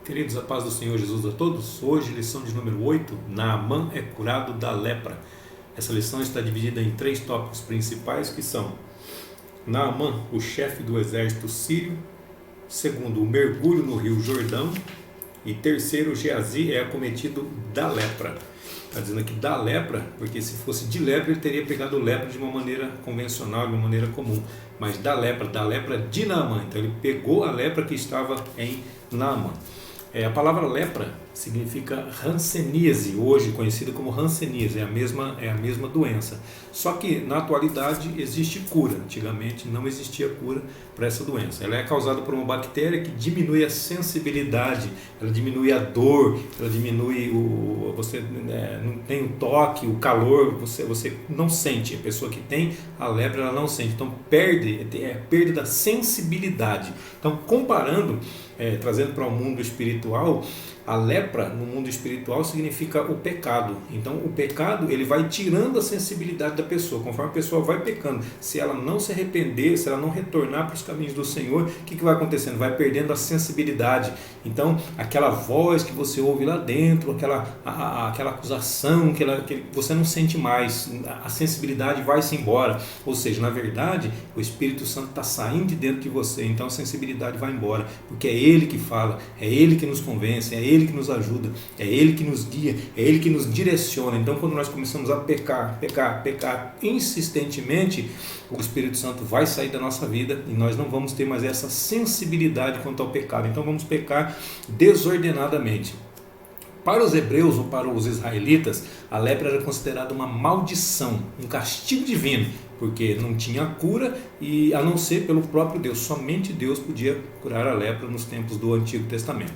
Queridos, a paz do Senhor Jesus a todos. Hoje, lição de número 8, Naamã é curado da lepra. Essa lição está dividida em 3 tópicos principais, que são Naamã, o chefe do exército sírio; segundo, o mergulho no rio Jordão; e terceiro, Geazi é acometido da lepra. Está dizendo aqui da lepra, porque se fosse de lepra, ele teria pegado lepra de uma maneira convencional, de uma maneira comum. Mas da lepra de Naamã. Então ele pegou a lepra que estava em Naamã. A palavra lepra significa hanseníase, hoje conhecida como hanseníase, é a mesma doença. Só que na atualidade existe cura, antigamente não existia cura para essa doença. Ela é causada por uma bactéria que diminui a sensibilidade, ela diminui a dor, ela diminui você não tem o toque, o calor, você não sente. A pessoa que tem a lepra, ela não sente, então perde da sensibilidade. Então, comparando, trazendo para o mundo espiritual, a lepra no mundo espiritual significa o pecado. Então o pecado, ele vai tirando a sensibilidade da pessoa, conforme a pessoa vai pecando. Se ela não se arrepender, se ela não retornar para os caminhos do Senhor, o que vai acontecendo? Vai perdendo a sensibilidade. Então aquela voz que você ouve lá dentro, aquela acusação que você não sente mais, a sensibilidade vai-se embora. Ou seja, na verdade, o Espírito Santo está saindo de dentro de você, então a sensibilidade vai embora, porque é Ele que fala, é Ele que nos convence, é Ele que nos ajuda, é Ele que nos guia, é Ele que nos direciona. Então quando nós começamos a pecar insistentemente, o Espírito Santo vai sair da nossa vida e nós não vamos ter mais essa sensibilidade quanto ao pecado. Então vamos pecar desordenadamente. Para os hebreus ou para os israelitas, a lepra era considerada uma maldição, um castigo divino, porque não tinha cura, e a não ser pelo próprio Deus. Somente Deus podia curar a lepra nos tempos do Antigo Testamento.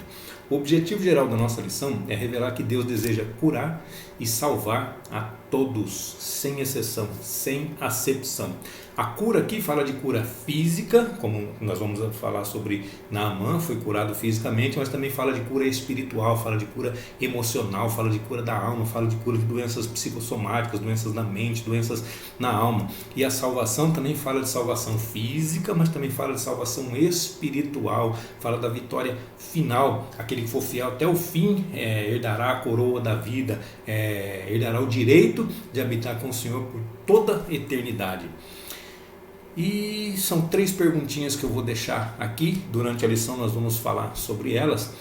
O objetivo geral da nossa lição é revelar que Deus deseja curar e salvar a todos, sem exceção, sem acepção. A cura aqui fala de cura física, como nós vamos falar sobre Naamã, foi curado fisicamente, mas também fala de cura espiritual, fala de cura emocional, fala de cura da alma, fala de cura de doenças psicossomáticas, doenças na mente, doenças na alma. E a salvação também fala de salvação física, mas também fala de salvação espiritual, fala da vitória final. Aquele que for fiel até o fim herdará a coroa da vida, herdará o direito de habitar com o Senhor por toda a eternidade. E são 3 perguntinhas que eu vou deixar aqui. Durante a lição nós vamos falar sobre elas.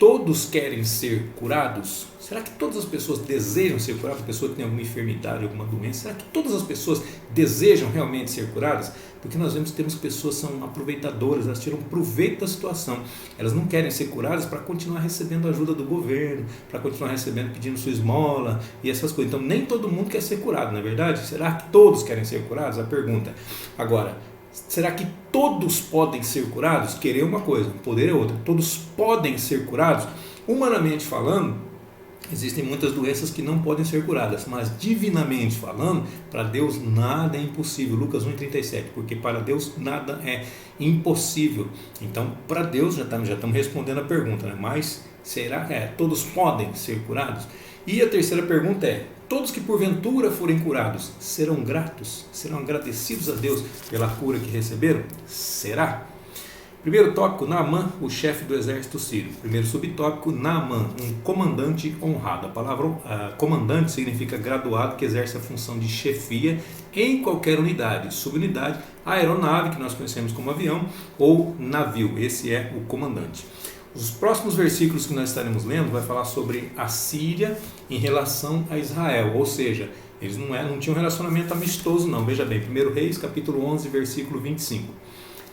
Todos querem ser curados? Será que todas as pessoas desejam ser curadas? A pessoa que tem alguma enfermidade, alguma doença, será que todas as pessoas desejam realmente ser curadas? Porque nós temos pessoas que são aproveitadoras, elas tiram proveito da situação. Elas não querem ser curadas para continuar recebendo a ajuda do governo, para continuar recebendo, pedindo sua esmola e essas coisas. Então nem todo mundo quer ser curado, não é verdade? Será que todos querem ser curados? A pergunta. Agora, será que todos podem ser curados? Querer é uma coisa, poder é outra. Todos podem ser curados? Humanamente falando, existem muitas doenças que não podem ser curadas, mas divinamente falando, para Deus nada é impossível. Lucas 1,37, porque para Deus nada é impossível. Então, para Deus, já estamos respondendo a pergunta, né? Mas será que todos podem ser curados? E a terceira pergunta é: todos que porventura forem curados serão gratos? Serão agradecidos a Deus pela cura que receberam? Será? Primeiro tópico, Naamã, o chefe do exército sírio. Primeiro subtópico, Naamã, um comandante honrado. A palavra comandante significa graduado que exerce a função de chefia em qualquer unidade, subunidade, aeronave, que nós conhecemos como avião, ou navio. Esse é o comandante. Os próximos versículos que nós estaremos lendo vai falar sobre a Síria em relação a Israel, ou seja, eles não tinham um relacionamento amistoso não. Veja bem, 1 Reis capítulo 11, versículo 25.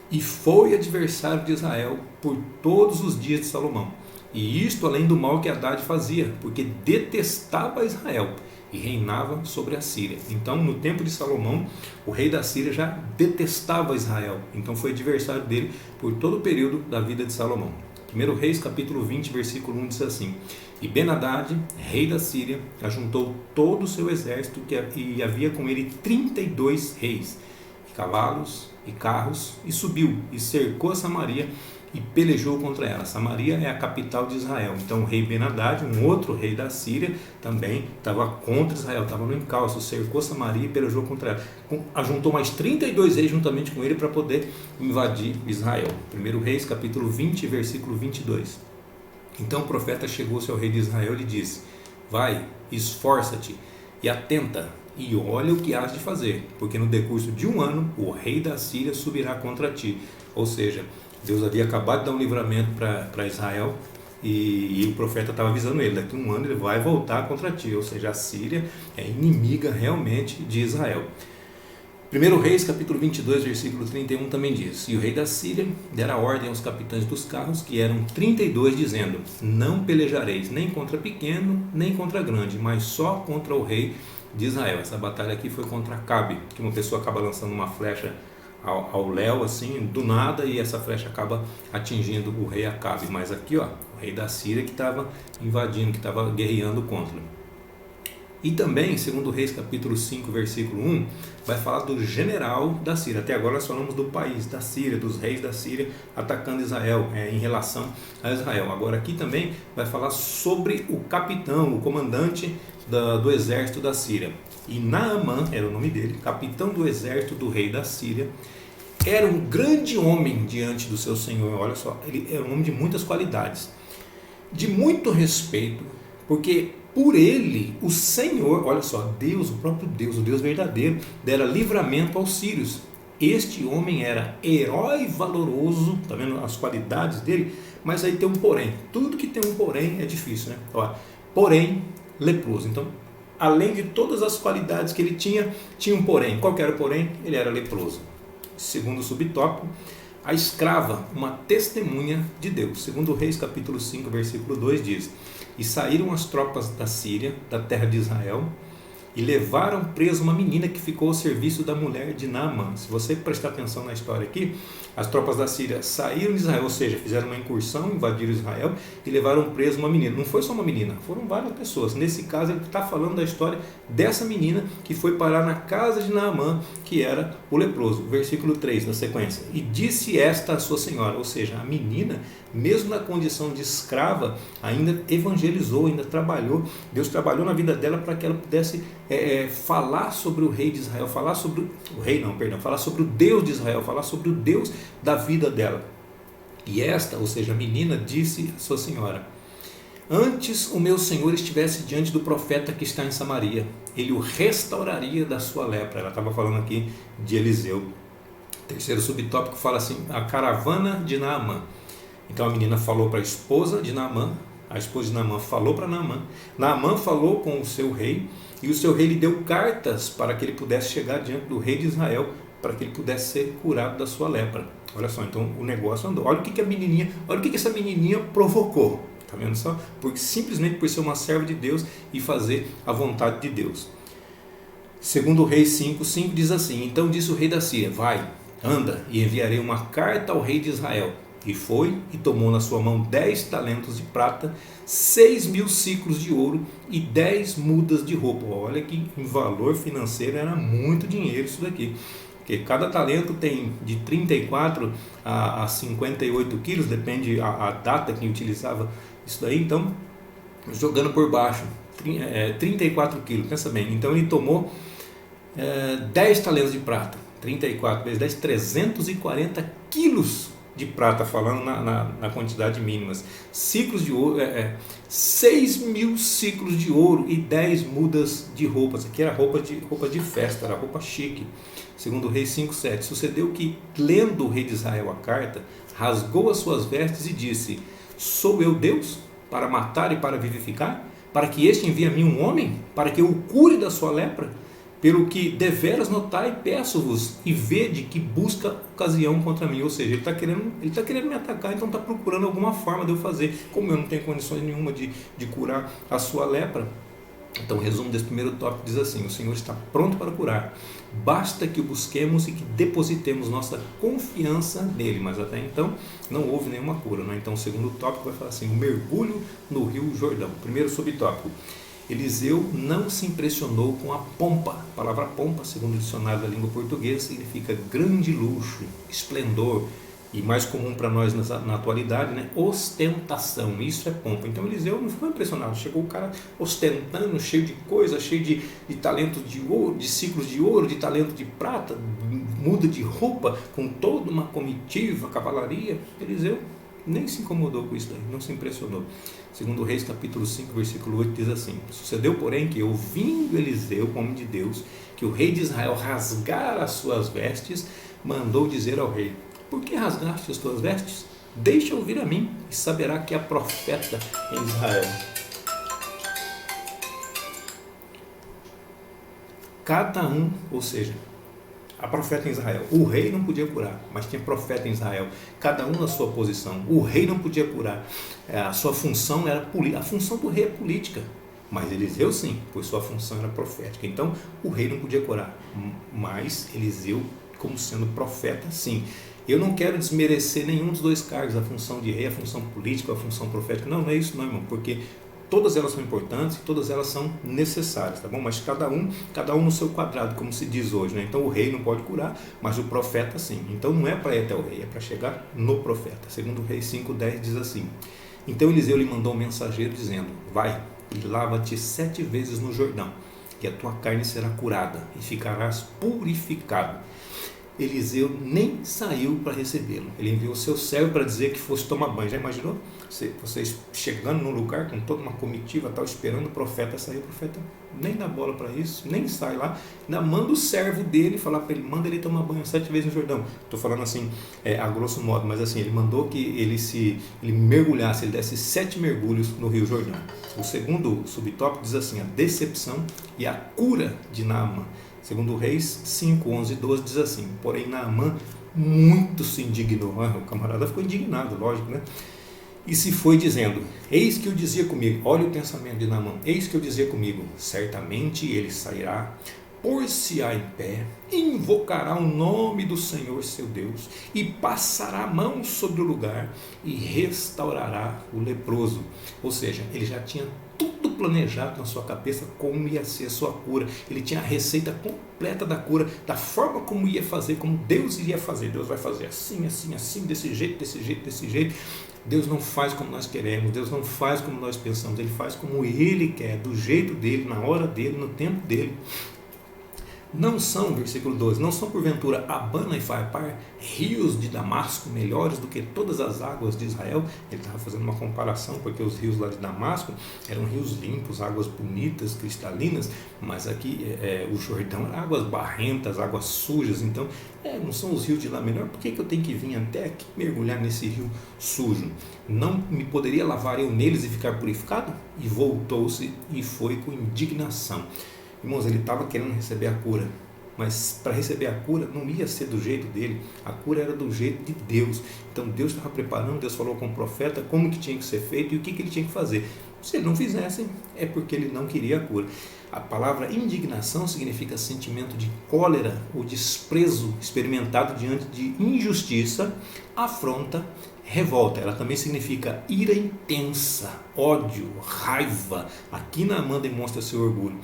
E foi adversário de Israel por todos os dias de Salomão, e isto além do mal que Hadad fazia, porque detestava Israel e reinava sobre a Síria. Então, no tempo de Salomão, o rei da Síria já detestava Israel, então foi adversário dele por todo o período da vida de Salomão. 1 Reis capítulo 20, versículo 1 diz assim: E Ben-Hadad, rei da Síria, ajuntou todo o seu exército, e havia com ele 32 reis, cavalos e carros, e subiu e cercou a Samaria e pelejou contra ela. Samaria é a capital de Israel. Então o rei Ben-Hadad, um outro rei da Síria, também estava contra Israel, estava no encalço, cercou Samaria e pelejou contra ela. Ajuntou mais 32 reis juntamente com ele para poder invadir Israel. 1 Reis capítulo 20, versículo 22. Então o profeta chegou-se ao rei de Israel e lhe disse: vai, esforça-te e atenta, e olha o que has de fazer, porque no decurso de 1 ano o rei da Síria subirá contra ti. Ou seja, Deus havia acabado de dar um livramento para Israel, e o profeta estava avisando ele: daqui a 1 ano ele vai voltar contra ti. Ou seja, a Síria é inimiga realmente de Israel. 1 Reis capítulo 22, versículo 31 também diz: e o rei da Síria dera ordem aos capitães dos carros, que eram 32, dizendo: não pelejareis nem contra pequeno, nem contra grande, mas só contra o rei de Israel. Essa batalha aqui foi contra Acabe, que uma pessoa acaba lançando uma flecha ao léu, assim, do nada, e essa flecha acaba atingindo o rei Acabe. Mas aqui, ó, o rei da Síria que estava invadindo, que estava guerreando contra. E também, segundo Reis capítulo 5, versículo 1, vai falar do general da Síria. Até agora nós falamos do país da Síria, dos reis da Síria atacando Israel, em relação a Israel. Agora aqui também vai falar sobre o capitão, o comandante do exército da Síria. E Naamã era o nome dele, capitão do exército do rei da Síria. Era um grande homem diante do seu senhor. Olha só, ele era um homem de muitas qualidades, de muito respeito, porque por ele o Senhor, olha só, Deus, o próprio Deus, o Deus verdadeiro, dera livramento aos sírios. Este homem era herói valoroso, tá vendo as qualidades dele? Mas aí tem um porém. Tudo que tem um porém é difícil, né? Ó, porém, leproso. Então, além de todas as qualidades que ele tinha, tinha um porém. Qual que era o porém? Ele era leproso. Segundo subtópico, a escrava, uma testemunha de Deus. Segundo Reis capítulo 5, versículo 2 diz: e saíram as tropas da Síria, da terra de Israel, e levaram preso uma menina que ficou ao serviço da mulher de Naamã. Se você prestar atenção na história aqui, as tropas da Síria saíram de Israel, ou seja, fizeram uma incursão, invadiram Israel e levaram preso uma menina. Não foi só uma menina, foram várias pessoas. Nesse caso, ele está falando da história dessa menina que foi parar na casa de Naamã, que era o leproso. Versículo 3, na sequência: e disse esta a sua senhora, ou seja, a menina, mesmo na condição de escrava, ainda evangelizou, ainda trabalhou. Deus trabalhou na vida dela para que ela pudesse falar sobre o rei de Israel, falar sobre falar sobre o Deus de Israel, falar sobre o Deus da vida dela. E esta, ou seja, a menina, disse à sua senhora: antes o meu senhor estivesse diante do profeta que está em Samaria, ele o restauraria da sua lepra. Ela estava falando aqui de Eliseu. Terceiro subtópico fala assim: a caravana de Naamã. Então a menina falou para a esposa de Naamã, a esposa de Naamã falou para Naamã, Naamã falou com o seu rei, e o seu rei lhe deu cartas para que ele pudesse chegar diante do rei de Israel, para que ele pudesse ser curado da sua lepra. Olha só, então o negócio andou. Olha o que a menininha, olha o que essa menininha provocou. Está vendo só? Porque simplesmente por ser uma serva de Deus e fazer a vontade de Deus. Segundo Reis 5:5 diz assim: então disse o rei da Síria: vai, anda, e enviarei uma carta ao rei de Israel. E foi e tomou na sua mão 10 talentos de prata, 6.000 ciclos de ouro e 10 mudas de roupa. Olha que em valor financeiro era muito dinheiro isso daqui. Porque cada talento tem de 34 a 58 quilos, depende a data que utilizava isso daí. Então, jogando por baixo, 34 quilos, pensa bem. Então ele tomou 10 talentos de prata, 34 vezes 10, 340 quilos de prata, falando na quantidade mínimas. Ciclos de ouro, 6.000 ciclos de ouro e 10 mudas de roupas. Aqui era roupa de festa, era roupa chique. Segundo o Rei 5:7, sucedeu que, lendo o rei de Israel a carta, rasgou as suas vestes e disse: sou eu Deus para matar e para vivificar? Para que este envie a mim um homem? Para que eu o cure da sua lepra? Pelo que deveras notai, peço-vos, e vede que busca ocasião contra mim. Ou seja, ele está querendo me atacar, então está procurando alguma forma de eu fazer. Como eu não tenho condições nenhuma de curar a sua lepra. Então o resumo desse primeiro tópico diz assim: o Senhor está pronto para curar, basta que o busquemos e que depositemos nossa confiança nele. Mas até então não houve nenhuma cura, né? Então o segundo tópico vai falar assim: o mergulho no rio Jordão. Primeiro subtópico: Eliseu não se impressionou com a pompa. A palavra pompa, segundo o dicionário da língua portuguesa, significa grande luxo, esplendor, e mais comum para nós na atualidade, né? Ostentação. Isso é pompa. Então Eliseu não ficou impressionado. Chegou o cara ostentando, cheio de coisa, cheio de talentos de ouro, de ciclos de ouro, de talento de prata, muda de roupa, com toda uma comitiva, cavalaria. Eliseu nem se incomodou com isso daí, não se impressionou. Segundo Reis capítulo 5, versículo 8 diz assim: sucedeu porém que, ouvindo Eliseu, homem de Deus, que o rei de Israel rasgara as suas vestes, mandou dizer ao rei: por que rasgaste as tuas vestes? Deixa ouvir a mim, e saberá que há profeta em Israel. Cada um, ou seja, há profeta em Israel. O rei não podia curar, mas tinha profeta em Israel. Cada um na sua posição. O rei não podia curar. A sua função era política. A função do rei é política. Mas Eliseu sim, pois sua função era profética. Então o rei não podia curar. Mas Eliseu, como sendo profeta, sim. Eu não quero desmerecer nenhum dos dois cargos, a função de rei, a função política, a função profética. Não, não é isso não, irmão, porque todas elas são importantes, todas elas são necessárias, tá bom? Mas cada um no seu quadrado, como se diz hoje, né? Então o rei não pode curar, mas o profeta sim. Então não é para ir até o rei, é para chegar no profeta. Segundo Reis 5:10 diz assim: então Eliseu lhe mandou um mensageiro dizendo: vai e lava-te 7 vezes no Jordão, e a tua carne será curada e ficarás purificado. Eliseu nem saiu para recebê-lo. Ele enviou seu servo para dizer que fosse tomar banho. Já imaginou? Vocês chegando num lugar com toda uma comitiva, tal, esperando o profeta sair. O profeta nem dá bola para isso, nem sai lá. Ainda manda o servo dele falar para ele: manda ele tomar banho 7 vezes no Jordão. Estou falando assim, a grosso modo, mas assim, ele mandou que ele mergulhasse, ele desse 7 mergulhos no Rio Jordão. O segundo subtópico diz assim: a decepção e a cura de Naamã. Segundo Reis 5, 11 e 12 diz assim: porém Naamã muito se indignou. O camarada ficou indignado, lógico, né? E se foi dizendo: eis que eu dizia comigo, olha o pensamento de Naamã, eis que eu dizia comigo, certamente ele sairá, pôr-se-á em pé, invocará o nome do Senhor seu Deus, e passará a mão sobre o lugar, e restaurará o leproso. Ou seja, ele já tinha tudo planejado na sua cabeça como ia ser a sua cura. Ele tinha a receita completa da cura, da forma como ia fazer, como Deus iria fazer. Deus vai fazer assim, assim, assim, desse jeito, desse jeito, desse jeito. Deus não faz como nós queremos, Deus não faz como nós pensamos, Ele faz como Ele quer, do jeito dele, na hora dele, no tempo dele. Não são, versículo 12, não são porventura Abana e Farpar, rios de Damasco melhores do que todas as águas de Israel? Ele estava fazendo uma comparação, porque os rios lá de Damasco eram rios limpos, águas bonitas, cristalinas, mas aqui o Jordão era águas barrentas, águas sujas. Então não são os rios de lá melhor? Por que eu tenho que vir até aqui mergulhar nesse rio sujo? Não me poderia lavar eu neles e ficar purificado? E voltou-se e foi com indignação. Irmãos, ele estava querendo receber a cura, mas para receber a cura não ia ser do jeito dele, a cura era do jeito de Deus. Então Deus estava preparando, Deus falou com o profeta como que tinha que ser feito e o que ele tinha que fazer. Se ele não fizesse, é porque ele não queria a cura. A palavra indignação significa sentimento de cólera ou desprezo experimentado diante de injustiça, afronta, revolta. Ela também significa ira intensa, ódio, raiva. Aqui Naamã demonstra seu orgulho.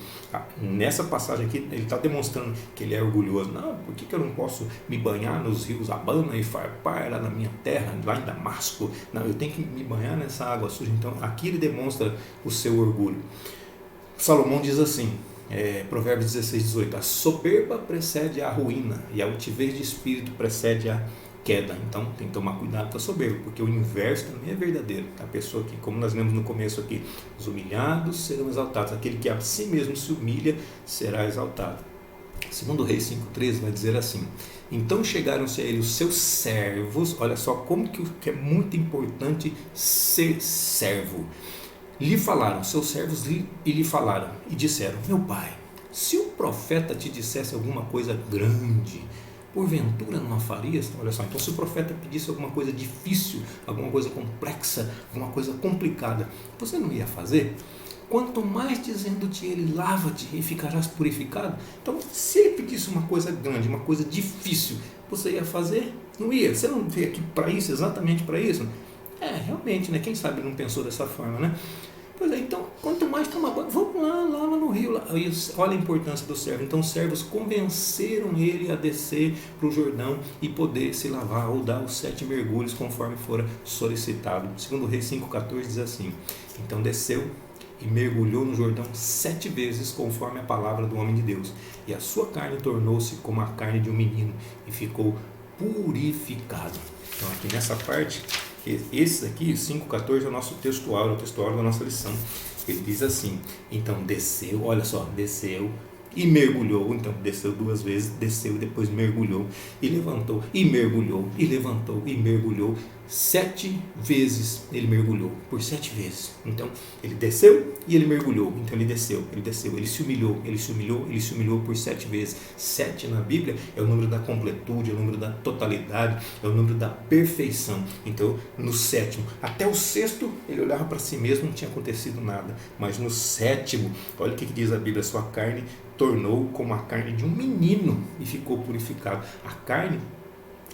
Nessa passagem aqui ele está demonstrando que ele é orgulhoso. Não, por que eu não posso me banhar nos rios Abana e Farpar lá na minha terra, lá em Damasco? Não, eu tenho que me banhar nessa água suja. Então aqui ele demonstra o seu orgulho. Salomão diz assim, Provérbios 16, 18: a soberba precede a ruína e a altivez de espírito precede a queda. Então tem que tomar cuidado com a soberba, porque o inverso também é verdadeiro. A pessoa que, como nós lemos no começo aqui, os humilhados serão exaltados, aquele que a si mesmo se humilha será exaltado. Segundo Reis 5,13 vai dizer assim: então chegaram-se a ele os seus servos. Olha só como que é muito importante ser servo. Lhe falaram, seus servos lhe falaram e disseram: meu pai, se o profeta te dissesse alguma coisa grande, porventura não a farias? Olha só, então se o profeta pedisse alguma coisa difícil, alguma coisa complexa, alguma coisa complicada, você não ia fazer? Quanto mais dizendo-te ele, lava-te e ficarás purificado. Então, se ele pedisse uma coisa grande, uma coisa difícil, você ia fazer? Não ia. Você não veio aqui para isso, exatamente para isso? Realmente, né? Quem sabe não pensou dessa forma, né? Pois é, então, quanto mais tomar banho, vamos lá no rio. Lá. Olha a importância do servo. Então, os servos convenceram ele a descer para o Jordão e poder se lavar ou dar os 7 mergulhos conforme fora solicitado. Segundo Reis 5,14 diz assim: então desceu e mergulhou no Jordão 7 vezes conforme a palavra do homem de Deus, e a sua carne tornou-se como a carne de um menino e ficou purificado. Então aqui nessa parte Esse aqui, 5,14, é o nosso textual, é o textual da nossa lição. Ele diz assim: então desceu, olha só, desceu e mergulhou. Então desceu 2 vezes, desceu e depois mergulhou, e levantou e mergulhou, e levantou e mergulhou. 7 vezes ele mergulhou, por 7 vezes. Então ele desceu e ele mergulhou. Então ele desceu, ele se humilhou, ele se humilhou, ele se humilhou por 7 vezes. 7 na Bíblia é o número da completude, é o número da totalidade, é o número da perfeição. Então no 7º, até o 6º, ele olhava para si mesmo, não tinha acontecido nada. Mas no 7º, olha o que diz a Bíblia: sua carne tornou como a carne de um menino e ficou purificado.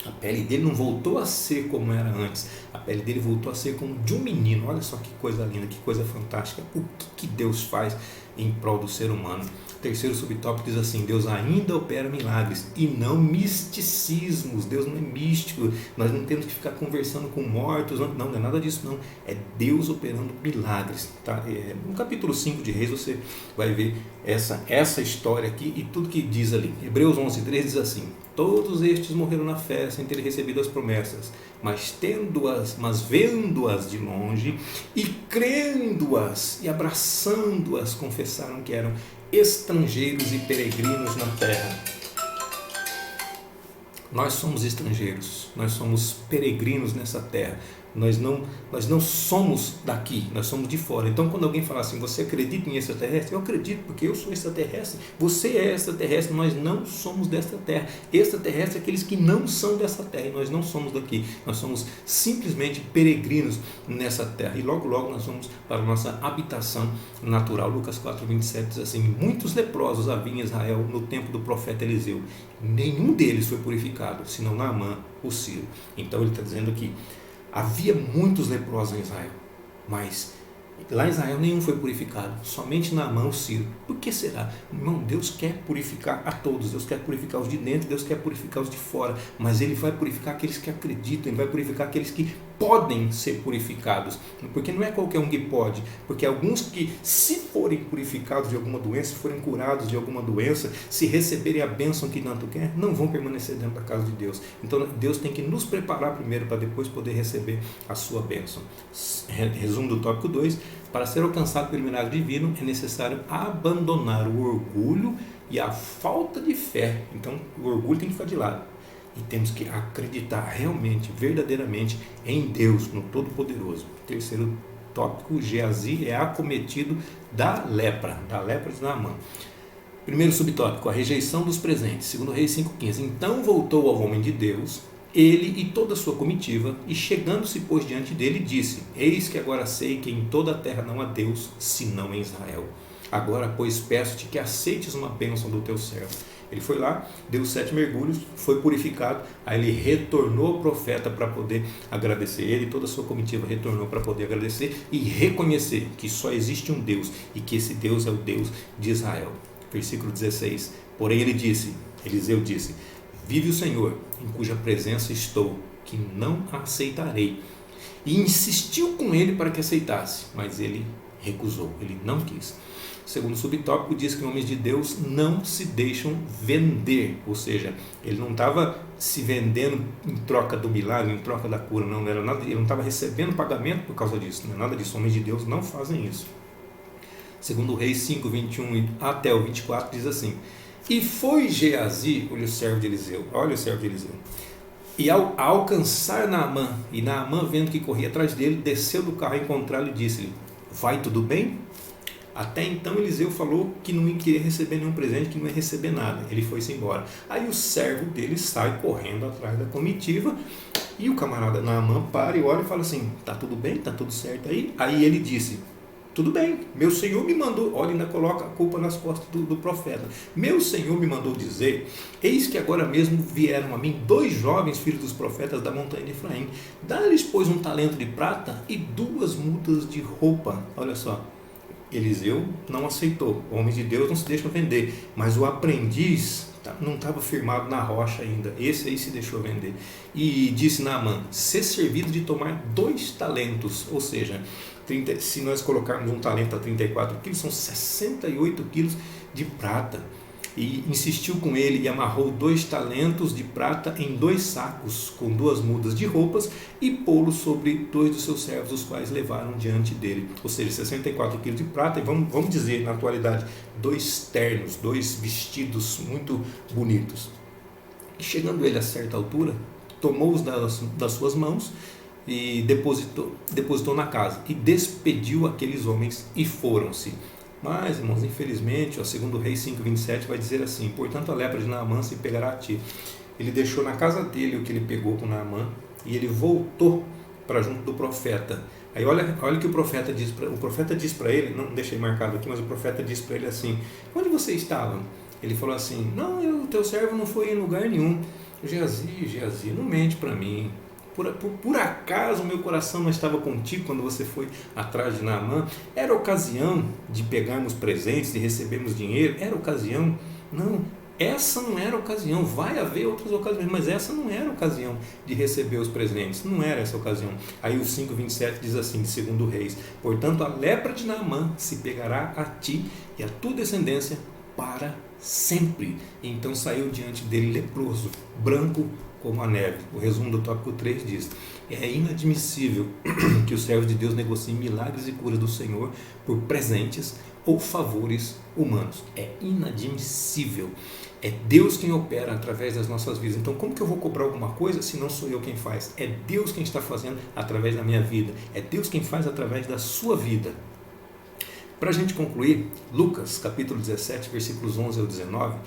A pele dele não voltou a ser como era antes. A pele dele voltou a ser como de um menino. Olha só que coisa linda, que coisa fantástica. O que Deus faz em prol do ser humano. O terceiro subtópico diz assim: Deus ainda opera milagres e não misticismos. Deus não é místico. Nós não temos que ficar conversando com mortos. Não é nada disso não. É Deus operando milagres. Tá? No capítulo 5 de Reis você vai ver essa história aqui e tudo que diz ali. Hebreus 11:3 diz assim: todos estes morreram na fé sem terem recebido as promessas, mas vendo-as de longe e crendo-as e abraçando-as, confessaram que eram estrangeiros e peregrinos na terra. Nós somos estrangeiros, nós somos peregrinos nessa terra. Nós não somos daqui, nós somos de fora. Então quando alguém fala assim: você acredita em extraterrestre? Eu acredito, porque eu sou extraterrestre. Você é extraterrestre, nós não somos desta terra. Extraterrestre é aqueles que não são dessa terra, e nós não somos daqui. Nós somos simplesmente peregrinos nessa terra, e logo logo nós vamos para a nossa habitação natural. Lucas 4:27 diz assim: muitos leprosos havia em Israel no tempo do profeta Eliseu, nenhum deles foi purificado, senão Naamã, o sírio. Então ele está dizendo que havia muitos leprosos em Israel, mas lá em Israel nenhum foi purificado, somente Naamã, o sírio. Por que será? Irmão, Deus quer purificar a todos, Deus quer purificar os de dentro, Deus quer purificar os de fora, mas Ele vai purificar aqueles que acreditam, Ele vai purificar aqueles que podem ser purificados, porque não é qualquer um que pode, porque alguns que, se forem purificados de alguma doença, se forem curados de alguma doença, se receberem a bênção que tanto quer, não vão permanecer dentro da casa de Deus. Então Deus tem que nos preparar primeiro para depois poder receber a sua bênção. Resumo do tópico 2: para ser alcançado pelo milagre divino é necessário abandonar o orgulho e a falta de fé. Então o orgulho tem que ficar de lado e temos que acreditar realmente, verdadeiramente em Deus, no Todo-Poderoso. Terceiro tópico: Geazi é acometido da lepra de Naamã. Primeiro subtópico: a rejeição dos presentes. Segundo Reis 5,15. Então voltou ao homem de Deus, ele e toda a sua comitiva, e chegando-se, pois, diante dele, disse: eis que agora sei que em toda a terra não há Deus, senão em Israel. Agora, pois, peço-te que aceites uma bênção do teu servo. Ele foi lá, deu 7 mergulhos, foi purificado, aí ele retornou ao profeta para poder agradecer. Ele e toda a sua comitiva retornou para poder agradecer e reconhecer que só existe um Deus e que esse Deus é o Deus de Israel. Versículo 16: porém Eliseu disse: vive o Senhor, em cuja presença estou, que não a aceitarei. E insistiu com ele para que aceitasse, mas ele recusou, ele não quis. Segundo subtópico, diz que homens de Deus não se deixam vender, ou seja, ele não estava se vendendo em troca do milagre, em troca da cura, não era nada, ele não estava recebendo pagamento por causa disso, não é nada disso. Homens de Deus não fazem isso. Segundo Reis 5, 21 até o 24, diz assim: e foi Geazi, olha o servo de Eliseu, e ao alcançar Naamã, e Naamã, vendo que corria atrás dele, desceu do carro a encontrá-lo e disse-lhe: vai tudo bem? Até então Eliseu falou que não queria receber nenhum presente, que não ia receber nada. Ele foi-se embora. Aí o servo dele sai correndo atrás da comitiva, e o camarada Naamã para e olha e fala assim: tá tudo bem? Tá tudo certo aí? Aí ele disse: tudo bem, meu Senhor me mandou. Olha, ainda coloca a culpa nas costas do profeta. Meu Senhor me mandou dizer: eis que agora mesmo vieram a mim 2 jovens filhos dos profetas da montanha de Efraim. Dá-lhes, pois, 1 talento de prata e 2 mudas de roupa. Olha só, Eliseu não aceitou. Homens de Deus não se deixam vender, mas o aprendiz não estava firmado na rocha ainda. Esse aí se deixou vender. E disse Naamã: ser servido de tomar 2 talentos, ou seja, se nós colocarmos 1 talento a 34 quilos, são 68 quilos de prata. e insistiu com ele e amarrou 2 talentos de prata em 2 sacos com 2 mudas de roupas e pô-los sobre 2 dos seus servos, os quais levaram diante dele. Ou seja, 64 quilos de prata e vamos dizer na atualidade 2 ternos, 2 vestidos muito bonitos. E chegando ele a certa altura, tomou-os das suas mãos e depositou na casa e despediu aqueles homens e foram-se. Mas, irmãos, infelizmente, o 2 Reis 5:27 vai dizer assim: portanto a lepra de Naamã se pegará a ti. Ele deixou na casa dele o que ele pegou com Naamã e ele voltou para junto do profeta. Aí olha o que o profeta diz para ele, não deixei marcado aqui, mas o profeta diz para ele assim: onde você estava? Ele falou assim: não, o teu servo não foi em lugar nenhum. Geazi, não mente para mim. Por acaso o meu coração não estava contigo quando você foi atrás de Naamã? Era ocasião de pegarmos presentes, de recebermos dinheiro? Era ocasião? Não, essa não era a ocasião. Vai haver outras ocasiões, mas essa não era a ocasião de receber os presentes. Não era essa a ocasião. Aí o 5:27 diz assim, de 2 Reis: portanto a lepra de Naamã se pegará a ti e a tua descendência para sempre. Então saiu diante dele leproso, branco como a neve. O resumo do tópico 3 diz: é inadmissível que os servos de Deus negociem milagres e curas do Senhor por presentes ou favores humanos. É inadmissível. É Deus quem opera através das nossas vidas. Então como que eu vou cobrar alguma coisa se não sou eu quem faz? É Deus quem está fazendo através da minha vida. É Deus quem faz através da sua vida. Para a gente concluir, Lucas capítulo 17, versículos 11 ao 19,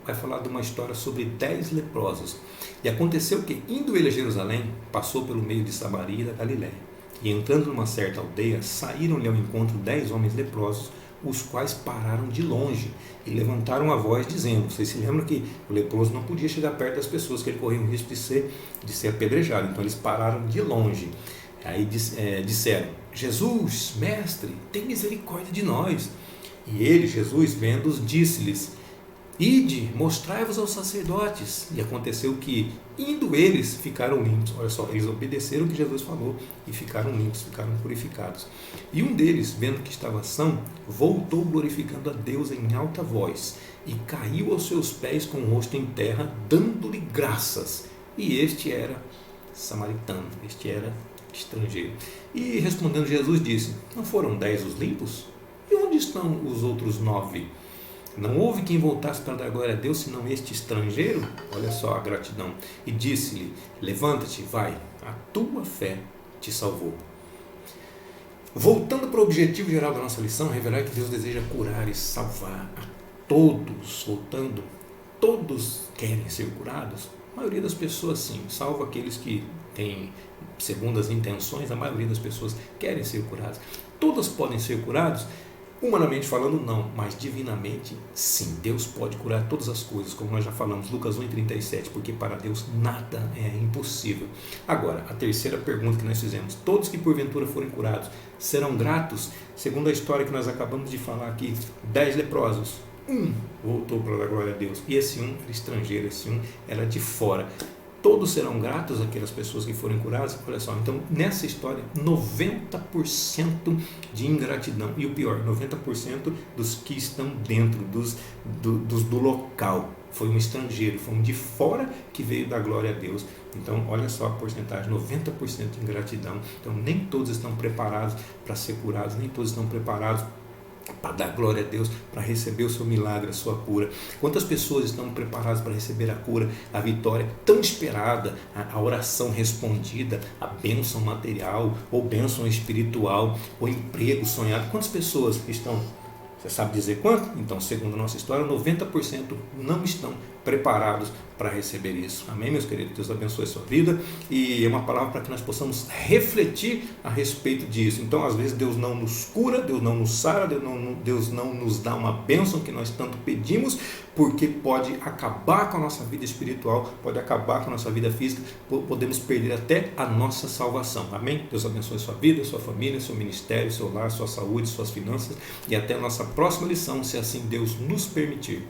vai falar de uma história sobre 10 leprosos. E aconteceu que, indo ele a Jerusalém, passou pelo meio de Samaria e da Galiléia. E entrando numa certa aldeia, saíram-lhe ao encontro 10 homens leprosos, os quais pararam de longe e levantaram a voz dizendo, vocês se lembram que o leproso não podia chegar perto das pessoas, que ele corria o risco de ser apedrejado, então eles pararam de longe. Aí disseram: Jesus, mestre, tem misericórdia de nós. E ele, Jesus, vendo-os, disse-lhes: ide, mostrai-vos aos sacerdotes. E aconteceu que, indo eles, ficaram limpos. Olha só, eles obedeceram o que Jesus falou e ficaram limpos, ficaram purificados. E um deles, vendo que estava são, voltou glorificando a Deus em alta voz e caiu aos seus pés com o rosto em terra, dando-lhe graças. E este era samaritano, este era estrangeiro. E respondendo Jesus disse: não foram 10 os limpos? E onde estão os outros 9? Não houve quem voltasse para dar glória a Deus, senão este estrangeiro? Olha só a gratidão. E disse-lhe: levanta-te, vai, a tua fé te salvou. Voltando para o objetivo geral da nossa lição, revelar que Deus deseja curar e salvar a todos. Voltando, todos querem ser curados? A maioria das pessoas sim, salvo aqueles que têm segundas intenções, a maioria das pessoas querem ser curadas. Todas podem ser curadas? Humanamente falando, não, mas divinamente, sim. Deus pode curar todas as coisas, como nós já falamos, Lucas 1:37, porque para Deus nada é impossível. Agora, a terceira pergunta que nós fizemos: todos que porventura forem curados serão gratos? Segundo a história que nós acabamos de falar aqui, 10 leprosos, um voltou para dar glória a Deus, e esse um era estrangeiro, esse um era de fora. Todos serão gratos aquelas pessoas que forem curadas? Olha só, então nessa história 90% de ingratidão, e o pior, 90% dos que estão dentro do local foi um estrangeiro, foi um de fora que veio dar glória a Deus. Então olha só a porcentagem, 90% de ingratidão. Então nem todos estão preparados para ser curados, nem todos estão preparados para dar glória a Deus, para receber o seu milagre, a sua cura. Quantas pessoas estão preparadas para receber a cura, a vitória tão esperada, a oração respondida, a bênção material, ou bênção espiritual, ou emprego sonhado? Quantas pessoas estão? Você sabe dizer quanto? Então, segundo a nossa história, 90% não estão preparados para receber isso. Amém, meus queridos? Deus abençoe a sua vida, e é uma palavra para que nós possamos refletir a respeito disso. Então, às vezes Deus não nos cura, Deus não nos sara, Deus não nos dá uma bênção que nós tanto pedimos, porque pode acabar com a nossa vida espiritual, pode acabar com a nossa vida física, podemos perder até a nossa salvação. Amém? Deus abençoe a sua vida, a sua família, seu ministério, seu lar, sua saúde, suas finanças, e até a nossa próxima lição, se assim Deus nos permitir.